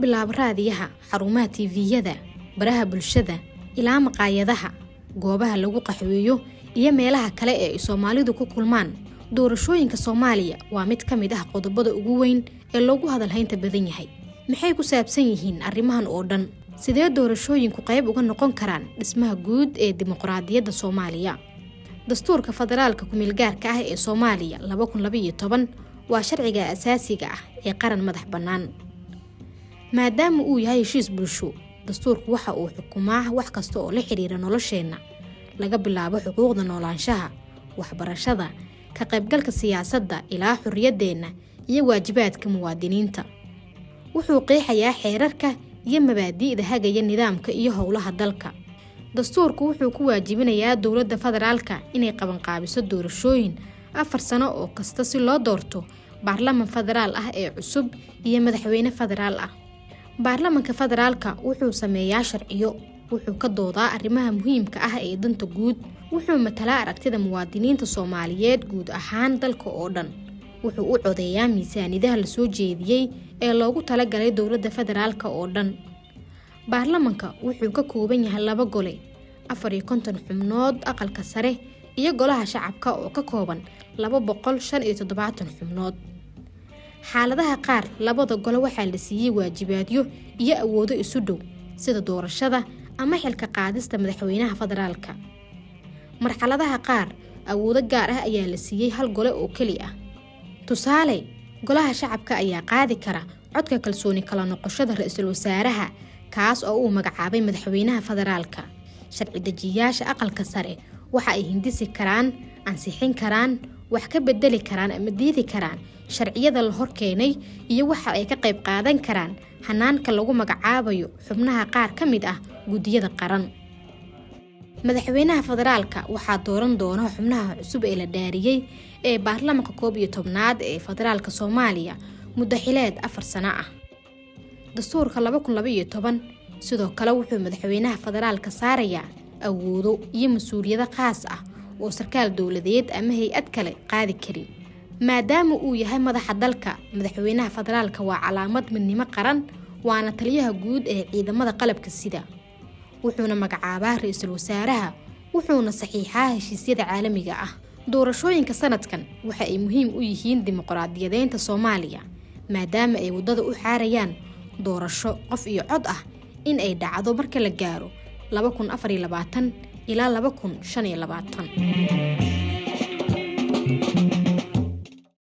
bilaabo raadiyaha, xarumaha TV-yada, baraha bulshada, ilaa maqaayadaha, goobaha lagu qaxweeyo iyo meelaha kale ee Soomaalidu ku kulmaan. Doorashooyinka Soomaaliya waa mid ka mid ah qodobada ugu weyn ee loogu hadalhaynta badan yahay. Maxay ku saabsan yihiin arrimahan oo dhan? Sidee doorashooyinku qayb uga noqon karaan dhismaha guud ee dimuqraadiyadda Soomaaliya? Dastuurka Federaalka ku meelgaarka ah ee Soomaaliya 2012 waa sharciga asaasiga ah ee qaran madax bannaan. Maadaama uu yahay heshiis bulsho, dastuurku waxa uu xukumaa wax kasta oo la xiriira nolosheenna, laga bilaabo xuquuqda noolaanshaha, waxbarashada, ka qaybgalka siyaasadda ilaa xorriyadeenna iyo waajibaadka muwaadiniinta. Wuxuu qeexayaa xeerarka iyo mabaadi'da hagaya nidaamka iyo howlaha dalka. Dastuurku wuxuu ku waajibinayaa dowladda federaalka inay qabanqaabiso doorashooyin 4 sano oo kasta si loo doorto baarlamaan federaal ah ee cusub iyo madaxweyne federaal ah. Baarlamaanka federaalka wuxuu sameeyaa sharciyo, wuxuu ka doodaa arrimaha muhiimka ah ee danta guud, wuxuu matalaa aragtida muwaadiniinta Soomaaliyeed guud ahaan dalka oo dhan. Wuxuu u codeeyaa miisaaniyadaha la soo jeediyay ee loogu talagalay dowladda federaalka oo dhan. Baarlamaanka wuxuu ka kooban yahay 2 gole, 54 xubnood aqalka sare iyo golaha shacabka oo ka kooban 275 xubnood. Xaaladaha qaar, 2 gole waxaa la siiyay waajibaadyo iyo awoodo isu dhow, sida doorashada ama xilka qaadista madaxweynaha federaalka. Marxaladaha qaar, awoodo gaar ah ayaa la siiyay 1 gole oo keli ah. Tusaale, golaha shacabka ayaa qaadi kara codka kalsooni kala noqoshada ra'iisul wasaaraha, kaas oo uu magacaabay madaxweynaha federaalka. Sharci dejiyaasha aqalka sare waxa ay hindisi karaan, ansixin karaan, wax ka bedeli karaan ama diidi karaan sharciyada la horkeenay iyo waxa ay ka qayb qaadan karaan hanaanka lagu magacaabayo xubnaha qaar ka mid ah gudiyada qaran. Madaxweynaha federaalka waxaa dooran doona xubnaha cusub ee la dhaariyay ee baarlamaanka 11aad ee federaalka Soomaaliya muddo xileed 4 sano ah. Dastuurka 2012 sidoo kale wuxuu madaxweynaha federaalka saarayaa awoodo iyo mas'uuliyado khaas ah oo sarkaal dawladeed ama hay'ad kale qaadi karin. Maadaama uu yahay madaxa dalka, madaxweynaha federaalka waa calaamad midnimo qaran, waana taliyaha guud ee ciidamada qalabka sida. Wuxuuna magacaabaa ra'iisul wasaaraha, wuxuuna saxiixaa heshiisyada caalamiga ah. Doorashooyinka sanadkan waxa ay muhiim u yihiin dimuqraadiyadeynta Soomaaliya, maadaama ay wadada u xaarayaan doorasho qof iyo cod ah in ay dhacdo marka la gaaro 2024 ilaa 2025.